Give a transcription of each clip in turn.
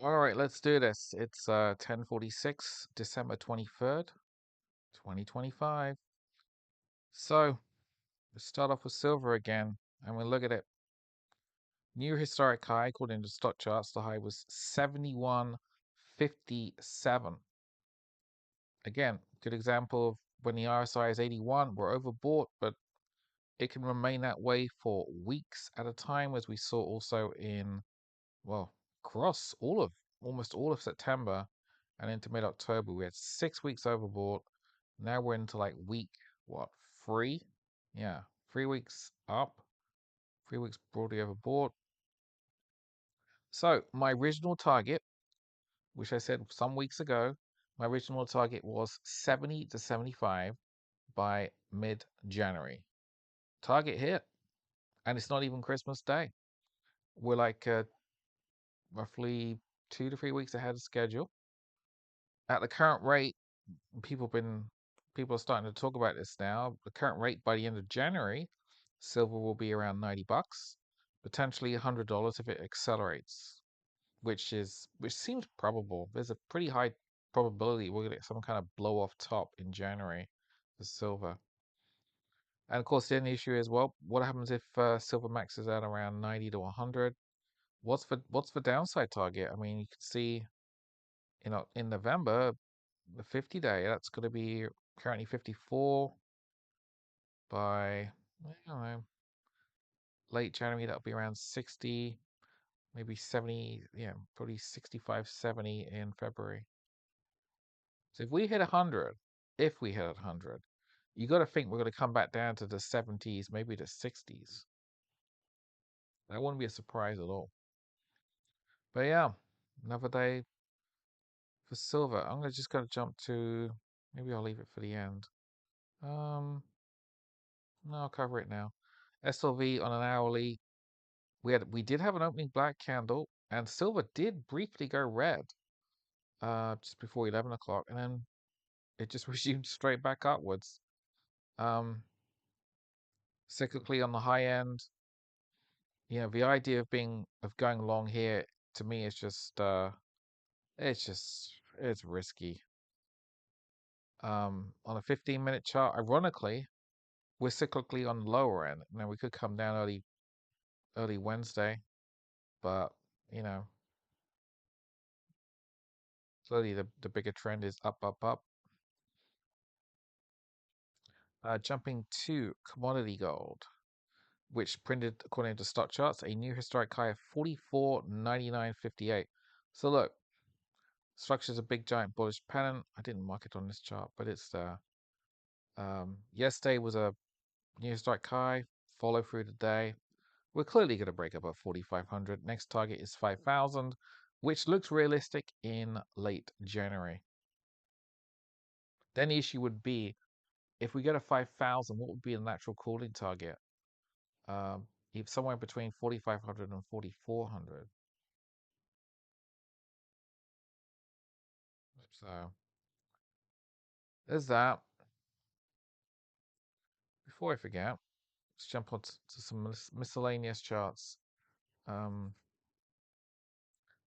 All right, let's do this. It's 10:46, December 23rd, 2025. So, let's start off with silver again, and we look at it. New historic high according to stock charts. The high was 71.57. Again, good example of when the RSI is 81, we're overbought, but it can remain that way for weeks at a time, as we saw also in, well, across almost all of September and into mid-October. We had 6 weeks overbought. Now we're into like week, what, 3? Yeah, 3 weeks up, 3 weeks broadly overbought. So my original target, which I said some weeks ago, my original target was 70 to 75 by mid-January. Target hit, and it's not even Christmas Day. We're like roughly 2 to 3 weeks ahead of schedule. At the current rate, people are starting to talk about this now. The current rate by the end of January, silver will be around $90, potentially $100 if it accelerates, which seems probable. There's a pretty high probability we're gonna get some kind of blow off top in January for silver. And of course, then the issue is, well, what happens if silver maxes out around 90 to 100? What's the downside target? I mean, you can see, in November, the 50-day, that's going to be currently 54 by, I don't know, late January, that'll be around 60, maybe 70, yeah, probably 65, 70 in February. So if we hit 100, you got to think we're going to come back down to the 70s, maybe the 60s. That wouldn't be a surprise at all. But yeah, another day for silver. I'm gonna just gonna jump to, maybe I'll leave it for the end. Um, no, I'll cover it now. SLV on an hourly. We did have an opening black candle, and silver did briefly go red just before 11 o'clock, and then it just resumed straight back upwards. Um, Cyclically on the high end, the idea of going long here, to me, is just it's risky. On a 15-minute chart, ironically, we're cyclically on the lower end. Now we could come down early Wednesday, but you know, clearly the bigger trend is up, up, up. Jumping to commodity gold, which printed, according to stock charts, a new historic high of 44.9958. So look, structure's a big giant bullish pattern. I didn't mark it on this chart, but it's yesterday was a new historic high. Follow through today. We're clearly going to break above 4,500. Next target is 5,000, which looks realistic in late January. Then the issue would be, if we go to 5,000, what would be a natural cooling target? If somewhere between 4,500 and 4,400. So there's that. Before I forget, let's jump on to some miscellaneous charts. Um,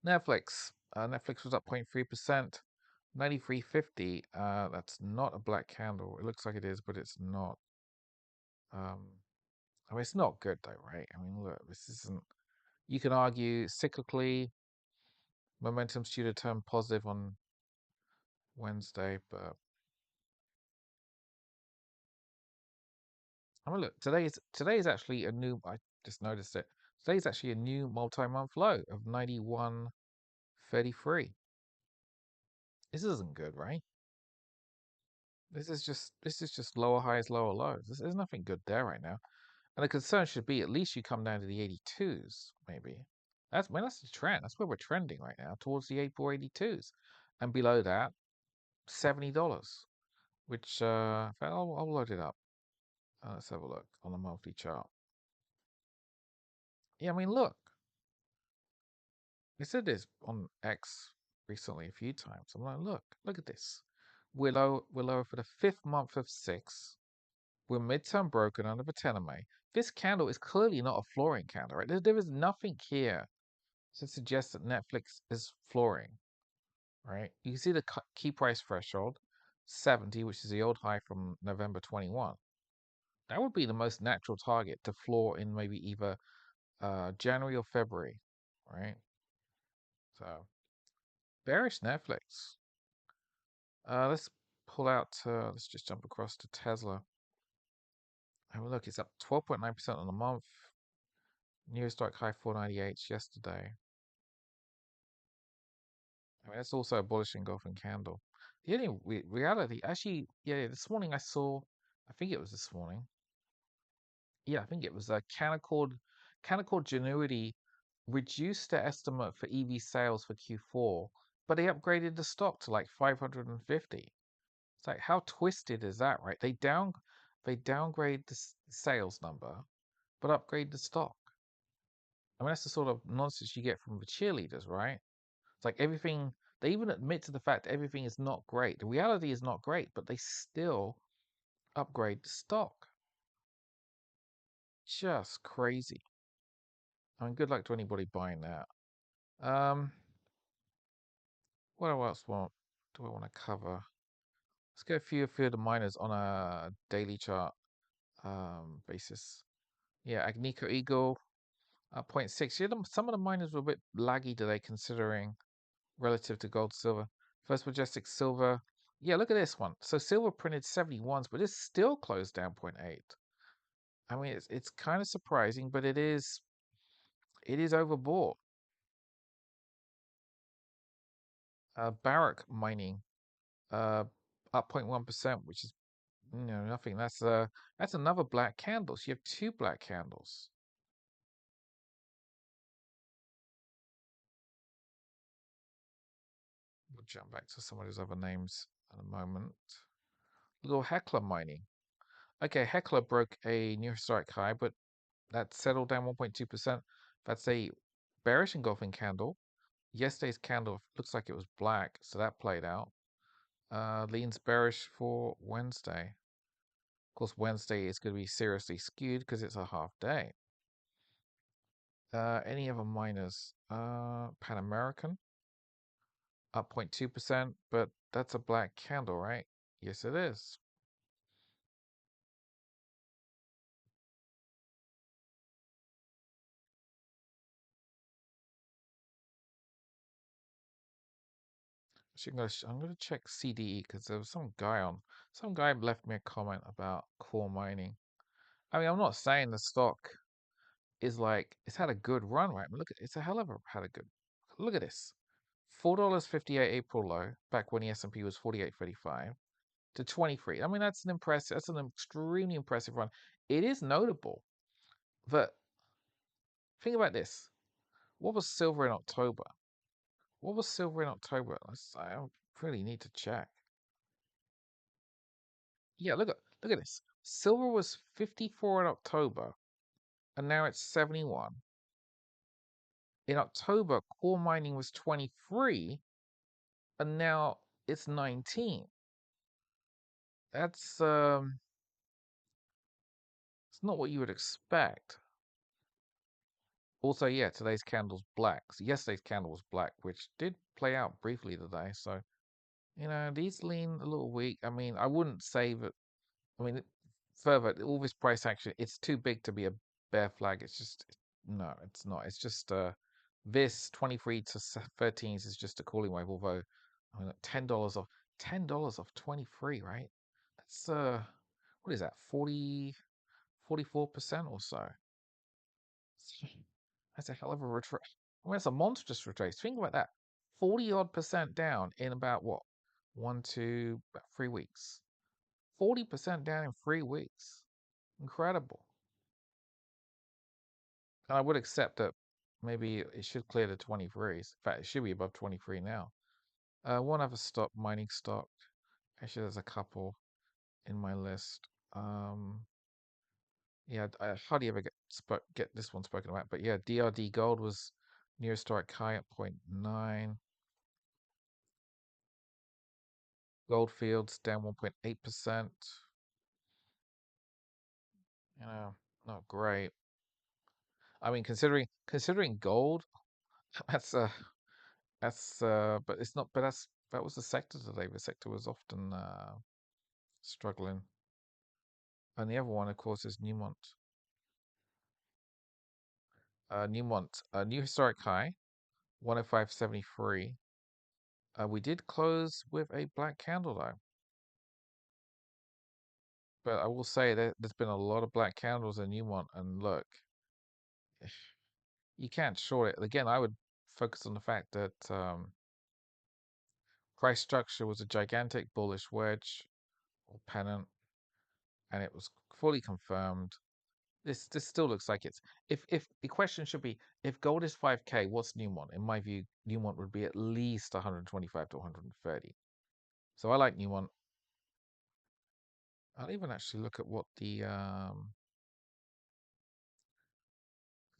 Netflix. Netflix was up 0.3%. 93.50. That's not a black candle. It looks like it is, but it's not. I mean, it's not good though, right? I mean, look, this isn't. You can argue cyclically, momentum's due to turn positive on Wednesday, but I mean, look, today is actually a new. I just noticed it. Today is actually a new multi-month low of 91.33. This isn't good, right? This is just lower highs, lower lows. There's nothing good there right now. And the concern should be, at least you come down to the 82s, maybe. That's the trend. That's where we're trending right now, towards the April 82s. And below that, $70, which I'll load it up. Let's have a look on the monthly chart. Yeah, I mean, look, I said this on X recently a few times. I'm like, look at this. We're lower for the fifth month of 6. We're midterm broken under the 10 of May. This candle is clearly not a flooring candle, right? There is nothing here So it suggests that Netflix is flooring, right? You can see the key price threshold, 70, which is the old high from November 21. That would be the most natural target to floor in maybe either January or February, right? So bearish Netflix. Let's pull out. Let's just jump across to Tesla. Have a look. It's up 12.9% on the month. New historic high 498 yesterday. I mean, that's also a bullish engulfing candle. The only reality, actually, yeah, this morning I saw. I think it was this morning. Yeah, I think it was Canaccord Genuity reduced their estimate for EV sales for Q4, but they upgraded the stock to like 550. It's like, how twisted is that, right? They downgrade the sales number, but upgrade the stock. I mean, that's the sort of nonsense you get from the cheerleaders, right? It's like everything. They even admit to the fact that everything is not great. The reality is not great, but they still upgrade the stock. Just crazy. I mean, good luck to anybody buying that. Um, what else do I want to cover? Let's go a few of the miners on a daily chart basis. Yeah, Agnico Eagle, 0.6. Yeah, some of the miners were a bit laggy today considering relative to gold, silver. First Majestic Silver. Yeah, look at this one. So silver printed 71s, but it's still closed down 0.8. I mean, it's kind of surprising, but it is overbought. Barrick Mining, up 0.1%, which is nothing. That's another black candle. So you have two black candles. We'll jump back to some of those other names in a moment. Little Heckler Mining. Okay, Heckler broke a new historic high, but that settled down 1.2%. That's a bearish engulfing candle. Yesterday's candle looks like it was black, so that played out. Leans bearish for Wednesday. Of course, Wednesday is going to be seriously skewed because it's a half day. Any other miners? Pan American up 0.2%, but that's a black candle, right? Yes, it is. Actually, I'm gonna check CDE because there was some guy left me a comment about core mining. I mean, I'm not saying the stock is like it's had a good run, right? I mean, look at it's a hell of a had a good. Look at this, $4.58 April low back when the S&P was 48.35 to 23. I mean, that's an extremely impressive run. It is notable that think about this. What was silver in October? What was silver in October? I really need to check. Yeah, look at this. Silver was 54 in October, and now it's 71. In October, core mining was 23, and now it's 19. That's it's not what you would expect. Also, yeah, today's candle's black. So yesterday's candle was black, which did play out briefly today. So, these lean a little weak. I mean, I wouldn't say that. I mean, further, all this price action, it's too big to be a bear flag. It's just, no, it's not. It's just, this 23 to 13s is just a cooling wave. Although, I mean, $10 off 23, right? That's, what is that, 44% or so? That's a hell of a retrace. I mean, that's a monstrous retrace. Think about that. 40 odd percent down in about what? About 3 weeks. 40% down in 3 weeks. Incredible. And I would accept that maybe it should clear the 23s. In fact, it should be above 23 now. One other stock, mining stock. Actually, there's a couple in my list. Yeah, I hardly ever get this one spoken about, but yeah, DRD Gold was near historic high at 0.9. Goldfields down 1.8%. You know, not great. I mean, considering gold, That's but it's not. But that was the sector today. The sector was often struggling, and the other one, of course, is Newmont. Newmont, new historic high, 105.73. We did close with a black candle though, but I will say that there's been a lot of black candles in Newmont, and look, you can't short it. Again, I would focus on the fact that price structure was a gigantic bullish wedge or pennant, and it was fully confirmed. This still looks like it's if the question should be if gold is 5K, what's Newmont? In my view, Newmont would be at least 125 to 130. So I like Newmont. I'll even actually look at what the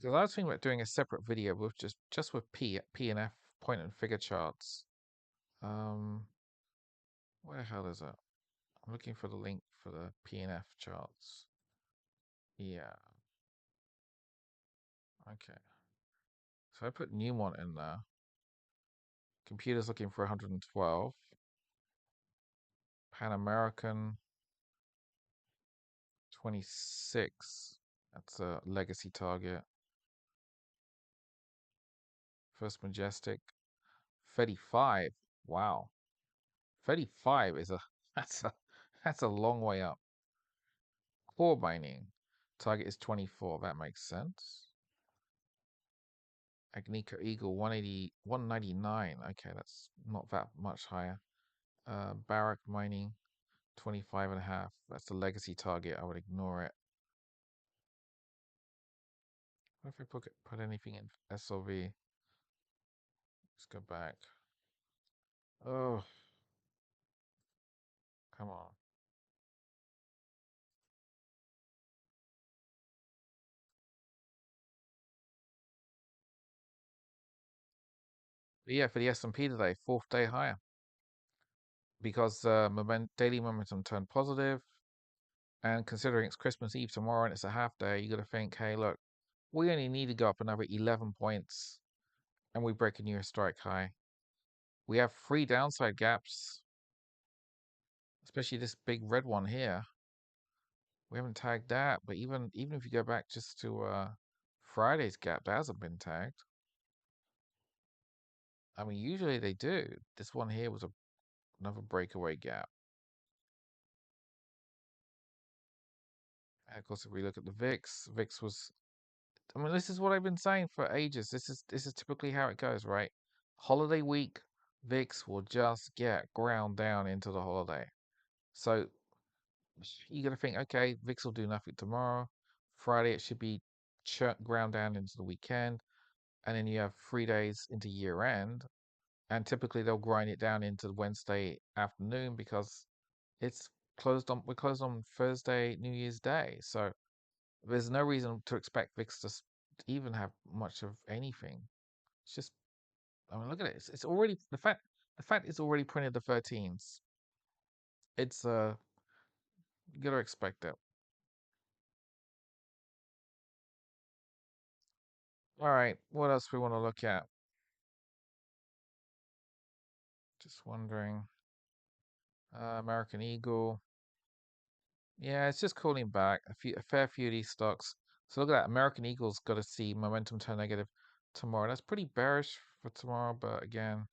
because I was thinking about doing a separate video with just with P and F point and figure charts. Um, where the hell is it? I'm looking for the link for the P and F charts. Yeah, okay. So I put Newmont in there. Computer's looking for 112. Pan American 26. That's a legacy target. First Majestic 35. Wow. 35 is a that's a that's a long way up. Core mining. Target is 24. That makes sense. Agnica Eagle 180 199. Okay, that's not that much higher. Barrack mining 25 and a half. That's the legacy target. I would ignore it. What if I put anything in SLV? Let's go back. Oh, come on. But yeah, for the S&P today, fourth day higher because daily momentum turned positive, and considering it's Christmas Eve tomorrow and it's a half day, you got to think, hey, look, we only need to go up another 11 points, and we break a new historic high. We have three downside gaps, especially this big red one here. We haven't tagged that, but even if you go back just to Friday's gap, that hasn't been tagged. I mean, usually they do. This one here was another breakaway gap. And of course, if we look at the VIX, VIX was. I mean, this is what I've been saying for ages. This is typically how it goes, right? Holiday week, VIX will just get ground down into the holiday. So you got to think, okay, VIX will do nothing tomorrow. Friday, it should be ground down into the weekend. And then you have 3 days into year end. And typically they'll grind it down into Wednesday afternoon because we're closed on Thursday, New Year's Day. So there's no reason to expect VIX to even have much of anything. It's just, I mean, look at it. It's already the fact it's already printed the 13s. It's you gotta expect it. All right, what else we want to look at? Just wondering. American Eagle. Yeah, it's just cooling back. A fair few of these stocks. So look at that. American Eagle's got to see momentum turn negative tomorrow. That's pretty bearish for tomorrow, but again,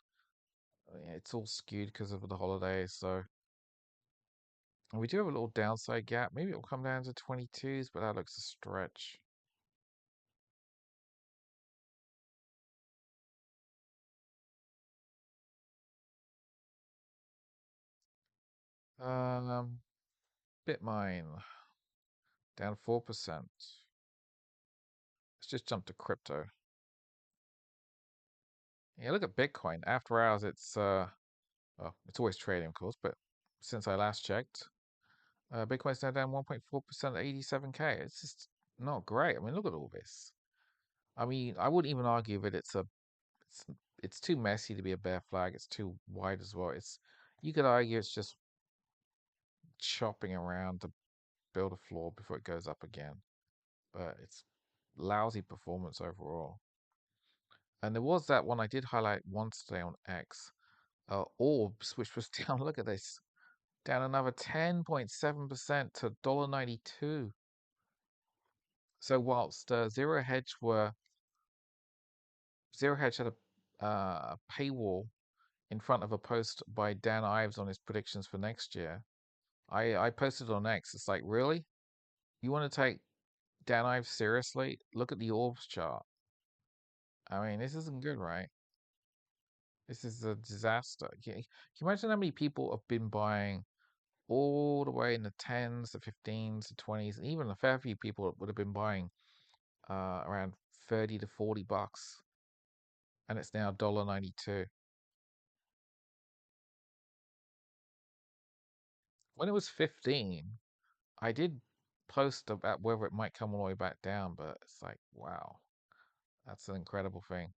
yeah, it's all skewed because of the holidays. So and we do have a little downside gap. Maybe it'll come down to 22s, but that looks a stretch. Um, Bitmine down 4%. Let's just jump to crypto. Yeah, look at Bitcoin. After hours, well, it's always trading, of course, but since I last checked, Bitcoin's now down 1.4% at 87K. It's just not great. I mean, look at all this. I mean, I wouldn't even argue that it's it's too messy to be a bear flag. It's too wide as well. You could argue it's just chopping around to build a floor before it goes up again. But it's lousy performance overall. And there was that one I did highlight once today on X, Orbs, which was down. Look at this, down another 10.7% to $1.92. So whilst Zero Hedge had a paywall in front of a post by Dan Ives on his predictions for next year, I posted on X. It's like, really? You want to take Dan Ives seriously? Look at the Orbs chart. I mean, this isn't good, right? This is a disaster. Can you imagine how many people have been buying all the way in the tens, the 15s, the 20s, and even a fair few people would have been buying around 30 to $40, and it's now $1.92. When it was 15, I did post about whether it might come all the way back down, but it's like, wow, that's an incredible thing.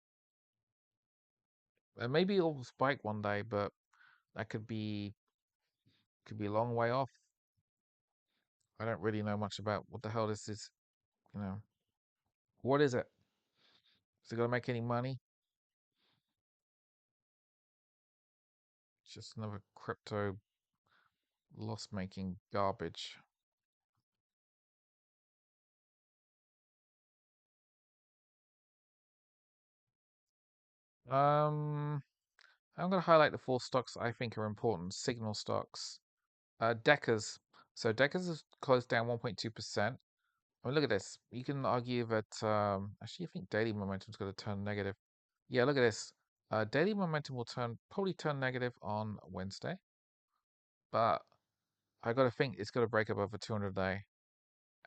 And maybe it'll spike one day, but that could be a long way off. I don't really know much about what the hell this is. You know, what is it? Is it gonna make any money? It's just another crypto loss-making garbage. Um, I'm gonna highlight the four stocks I think are important. Signal stocks. Deckers. So Deckers has closed down 1.2%. I mean, look at this. You can argue that actually, I think daily momentum is going to turn negative. Yeah, look at this. Daily momentum will probably turn negative on Wednesday, but I got to think it's going to break above the 200 day,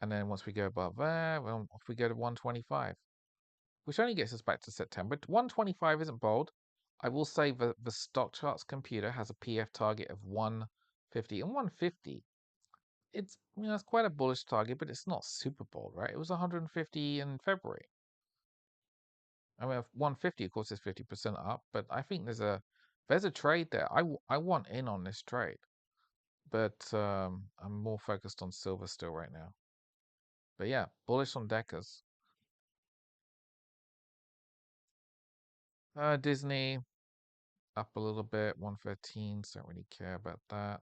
and then once we go above there, well, if we go to 125, which only gets us back to September. 125 isn't bold. I will say the stock charts computer has a PF target of 150, and 150. It's quite a bullish target, but it's not super bold, right? It was 150 in February. I mean, 150, of course, is 50% up, but I think there's a trade there. I want in on this trade, but I'm more focused on silver still right now. But yeah, bullish on Deckers. Disney up a little bit, 113. So don't really care about that.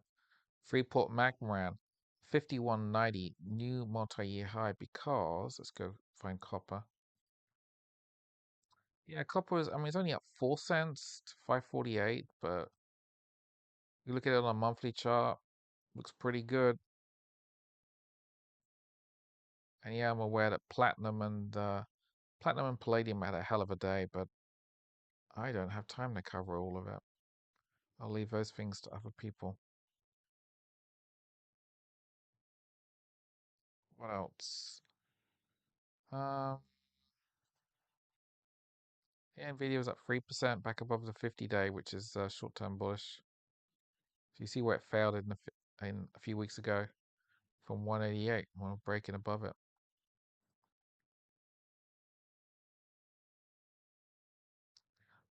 Freeport McMoran, 51.90, new multi-year high because let's go find copper. Yeah, copper is. I mean, it's only up 4 cents to 548, but you look at it on a monthly chart, looks pretty good. And yeah, I'm aware that platinum and palladium had a hell of a day, but I don't have time to cover all of it. I'll leave those things to other people. What else? Um, yeah, Nvidia was up 3%, back above the 50-day, which is short-term bullish. So you see where it failed in a few weeks ago from 188, well, breaking above it.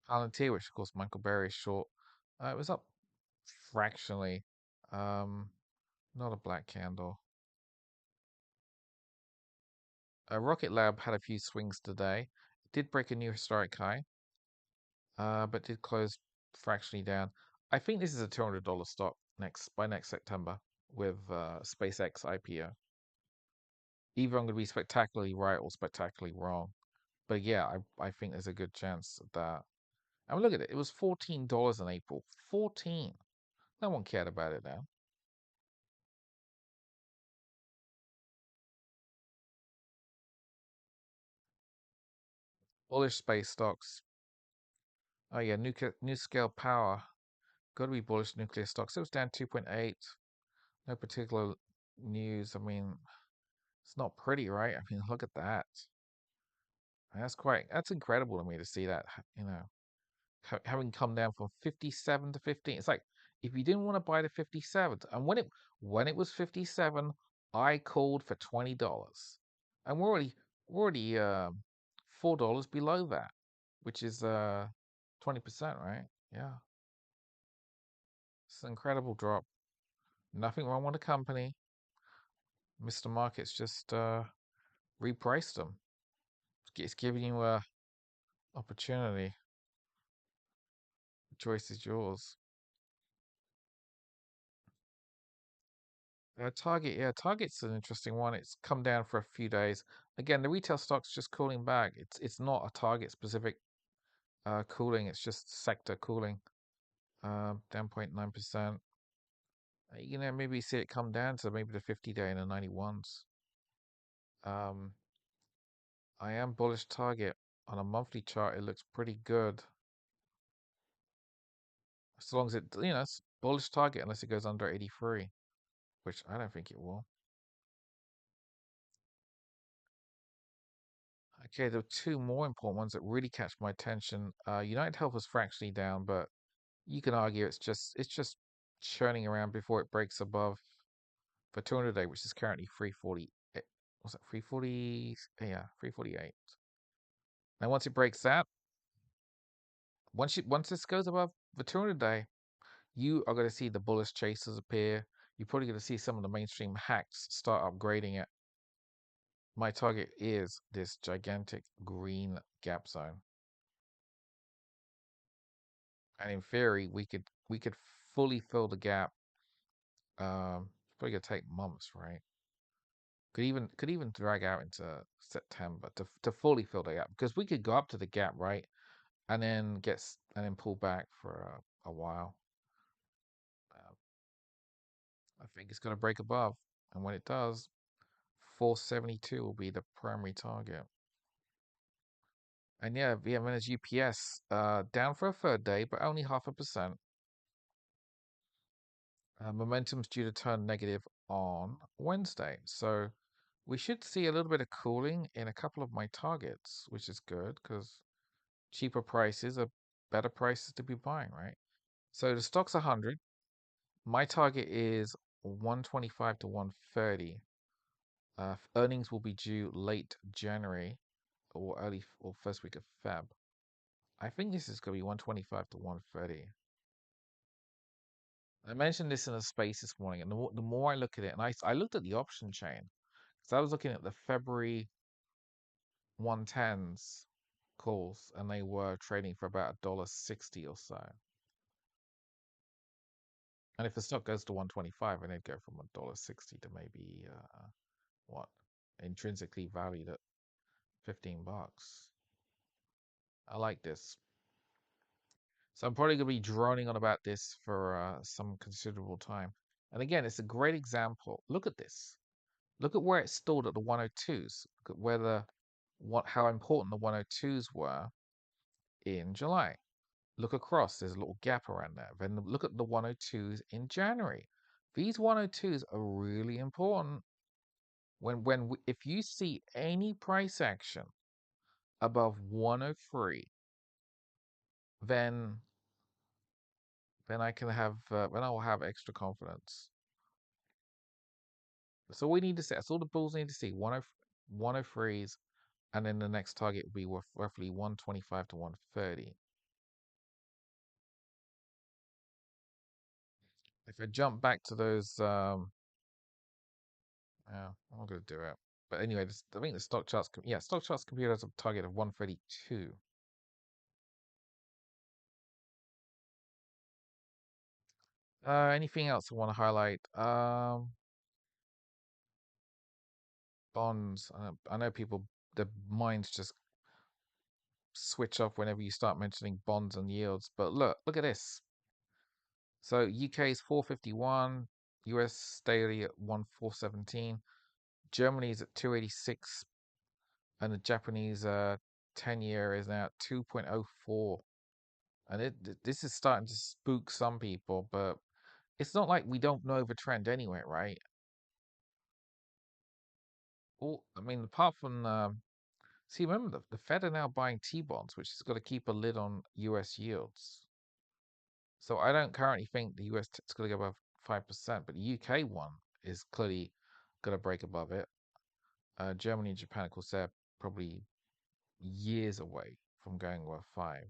Palantir, which of course Michael Berry is short, it was up fractionally. Um, Not a black candle. Rocket Lab had a few swings today. It did break a new historic high, but did close fractionally down. I think this is a $200 stock next September with SpaceX IPO. Either I'm going to be spectacularly right or spectacularly wrong. But yeah, I think there's a good chance that. I mean, look at it. It was $14 in April. 14. No one cared about it now. Bullish space stocks. Oh yeah, new scale power. Got to be bullish nuclear stocks. It was down 2.8. No particular news. I mean, it's not pretty, right? I mean, look at that. That's incredible to me to see that, having come down from 57 to 15. It's like if you didn't want to buy the 57, and when it was 57, I called for $20. And we're already $4 below that, which is 20%, right? Yeah. It's an incredible drop. Nothing wrong with the company. Mr. Market's just repriced them. It's giving you Opportunity. The choice is yours. Target, yeah, Target's an interesting one. It's come down for a few days. Again, the retail stock's just cooling back. It's not a Target specific cooling. It's just sector cooling. Down 0.9%. Maybe see it come down to maybe the 50-day and the 91s. Um, I am bullish Target. On a monthly chart, it looks pretty good. As long as it's bullish Target unless it goes under 83, which I don't think it will. Okay, there are two more important ones that really catch my attention. United Health was fractionally down, but you can argue it's just churning around before it breaks above for 200-day, which is currently 340. Was that 340? Yeah, 348. Now once it breaks that, once this goes above the 200-day, you are going to see the bullish chasers appear. You're probably going to see some of the mainstream hacks start upgrading it. My target is this gigantic green gap zone. And in theory, we could fully fill the gap. It's probably gonna take months, right? Could even drag out into September to fully fill the gap because we could go up to the gap, right, and then pull back for a while. Uh, I think it's gonna break above, and when it does, 472 will be the primary target. And yeah, Vietnamese UPS down for a third day, but only 0.5%. Momentum's due to turn negative on Wednesday. So we should see a little bit of cooling in a couple of my targets, which is good because cheaper prices are better prices to be buying, right? So the stock's 100. My target is 125 to 130. Earnings will be due late January or early or first week of Feb. I think this is going to be 125 to 130. I mentioned this in a space this morning, and the more I look at it, and I looked at the option chain, because I was looking at the February 110s calls, and they were trading for about $1.60 or so. And if the stock goes to 125, and it'd go from $1.60 to maybe what intrinsically valued at $15. I like this. So I'm probably going to be droning on about this for some considerable time. And again, it's a great example. Look at this. Look at where it stood at the 102s. Look at how important the 102s were in July. Look across, there's a little gap around there. Then look at the 102s in January. These 102s are really important. If you see any price action above 103, then then I will have extra confidence. That's all we need to see. That's all the bulls need to see. 103s, and then the next target will be worth roughly 125 to 130. If I jump back to those, yeah, I'm not gonna do it. But anyway, I think the stock charts computer has a target of 132. Anything else I want to highlight? Bonds. I know people, their minds just switch off whenever you start mentioning bonds and yields. But look at this. So UK is 451, US daily at 1417, Germany's at 286, and the Japanese 10-year is now at 2.04. And this is starting to spook some people, but it's not like we don't know the trend anyway, right? I mean, apart from see, remember the Fed are now buying T-bonds, which has got to keep a lid on US yields. So I don't currently think the US is going to go above 5%, but the UK one is clearly going to break above it. Germany and Japan, of course, they're probably years away from going above 5.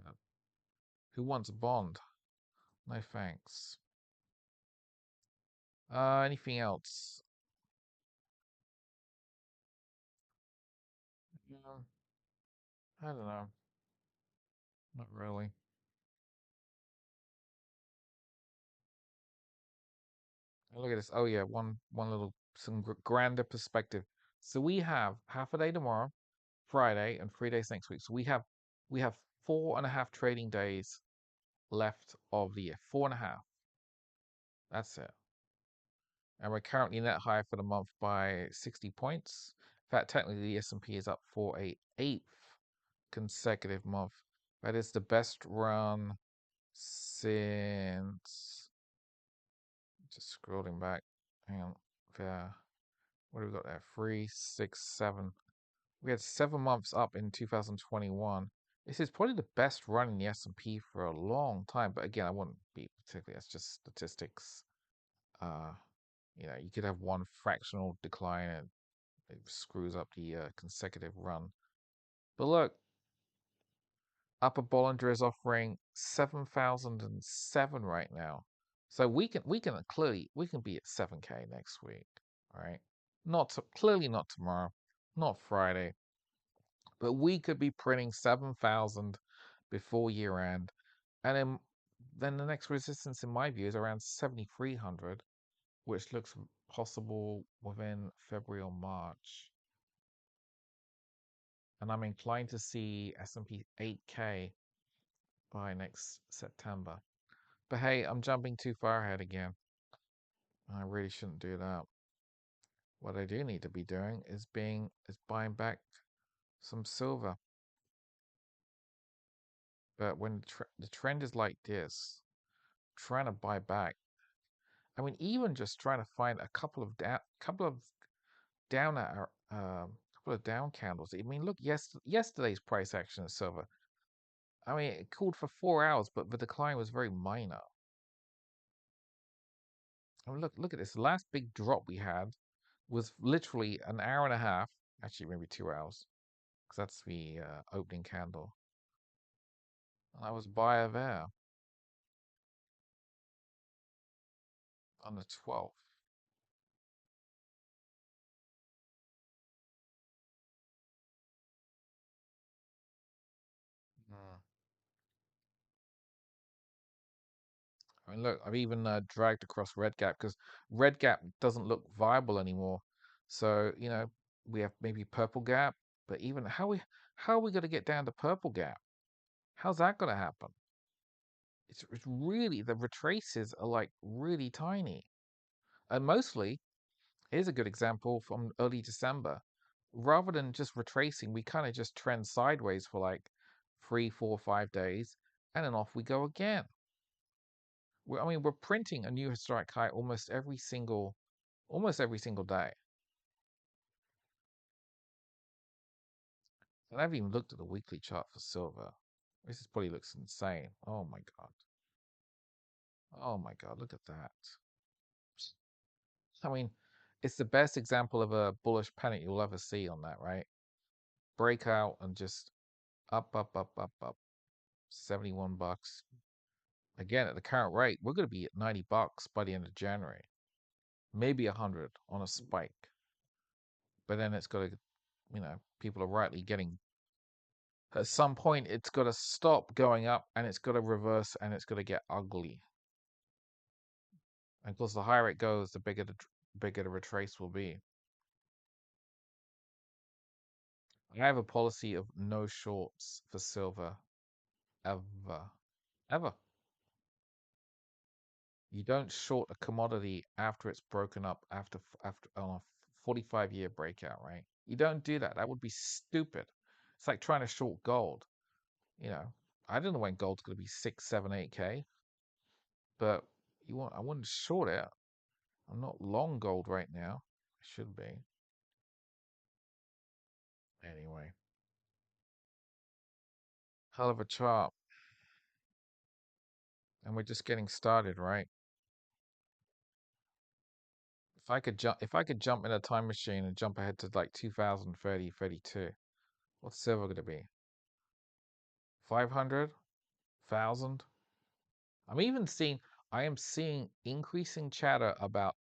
Uh, who wants a bond? No thanks. Anything else? I don't know. Not really. Oh, look at this. Oh yeah, one little some grander perspective. So we have half a day tomorrow, Friday, and 3 days next week. So we have 4.5 trading days left of the year. 4.5. That's it. And we're currently net high for the month by 60 points. In fact, technically the S&P is up for a eighth consecutive month. That is the best run since, just scrolling back. Hang on. Yeah. What do we got there? 3, 6, 7. We had 7 months up in 2021. This is probably the best run in the S&P for a long time. But again, I wouldn't be particularly. That's just statistics. Uh, you could have one fractional decline and it screws up the consecutive run. But look, Upper Bollinger is offering 7,007 right now. So we can clearly we can be at 7K next week. All right. Clearly not tomorrow, not Friday, but we could be printing 7,000 before year end. And then the next resistance in my view is around 7,300, which looks possible within February or March. And I'm inclined to see S&P 8K by next September. But hey, I'm jumping too far ahead again. I really shouldn't do that. What I do need to be doing is buying back some silver. But when the trend is like this, trying to buy back, I mean, even just trying to find a couple of down couple of down candles. I mean, look, yesterday's price action of silver. I mean, it cooled for 4 hours, but the decline was very minor. I mean, look at this. The last big drop we had was literally an hour and a half, actually maybe 2 hours, because that's the opening candle. And I was buyer there on the 12th. Mm. I mean, look, I've even dragged across Red Gap because Red Gap doesn't look viable anymore. So, we have maybe Purple Gap, but even how are we going to get down to Purple Gap? How's that going to happen? It's really the retraces are like really tiny, and mostly here's a good example from early December. Rather than just retracing, we kind of just trend sideways for like 3, 4, 5 days, and then off we go again. We're printing a new historic high almost every single day. And I've even looked at the weekly chart for silver. This probably looks insane. Oh my god. Oh my god, look at that. I mean, it's the best example of a bullish panic you'll ever see on that, right? Breakout and just up, up, up, up, up. $71. Again, at the current rate, we're going to be at $90 by the end of January. Maybe 100 on a spike. But then it's got to, people are rightly getting, at some point, it's got to stop going up and it's got to reverse and it's got to get ugly. And of course, the higher it goes, the bigger the retrace will be. I have a policy of no shorts for silver ever. Ever. You don't short a commodity after it's broken up after on a 45-year breakout, right? You don't do that. That would be stupid. It's like trying to short gold. You know, I don't know when gold's going to be 6, 7, 8K, but I wouldn't short it. I'm not long gold right now. I should be. Anyway, hell of a chart, and we're just getting started, right? If I could jump in a time machine and jump ahead to like 2030, 32, what's silver going to be? 500? 1,000? I am seeing increasing chatter about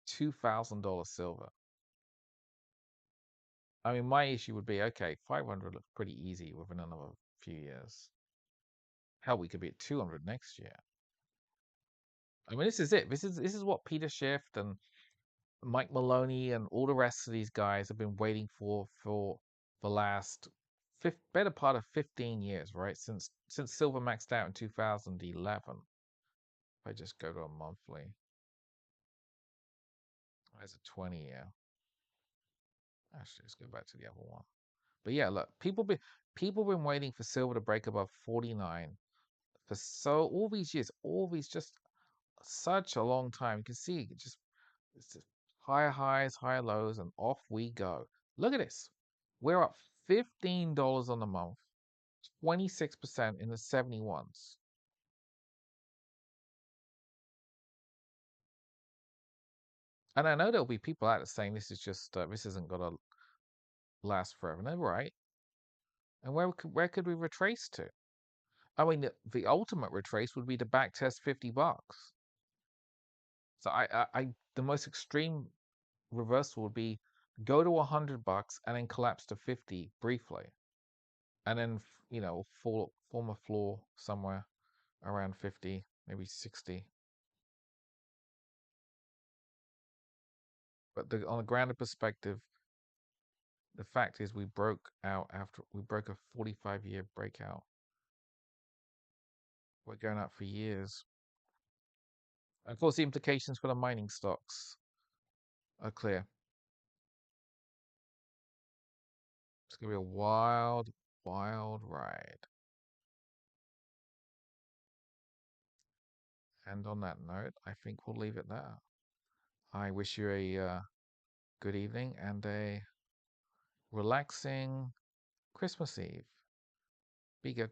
$2,000 silver. I mean, my issue would be okay, 500 looks pretty easy within another few years. Hell, we could be at 200 next year. I mean, this is it. This is what Peter Schiff and Mike Maloney and all the rest of these guys have been waiting for the last better part of 15 years, right? Since silver maxed out in 2011. If I just go to a monthly, there's a 20-year. Actually, let's go back to the other one. But yeah, look, people been waiting for silver to break above 49 for so all these years, all these just such a long time. You can see it's just higher highs, higher lows, and off we go. Look at this. We're up $15 on the month, 26% in the 71s. And I know there'll be people out there saying this is just this isn't gonna last forever. And they're right. And where could we retrace to? I mean, the ultimate retrace would be to back test $50. So the most extreme reversal would be go to $100 and then collapse to 50 briefly, and then form a floor somewhere around 50, maybe 60. But on a grander perspective, the fact is we broke a 45-year breakout. We're going out for years. Of course, the implications for the mining stocks are clear. It's gonna be a wild, wild ride. And on that note, I think we'll leave it there. I wish you a good evening and a relaxing Christmas Eve. Be good.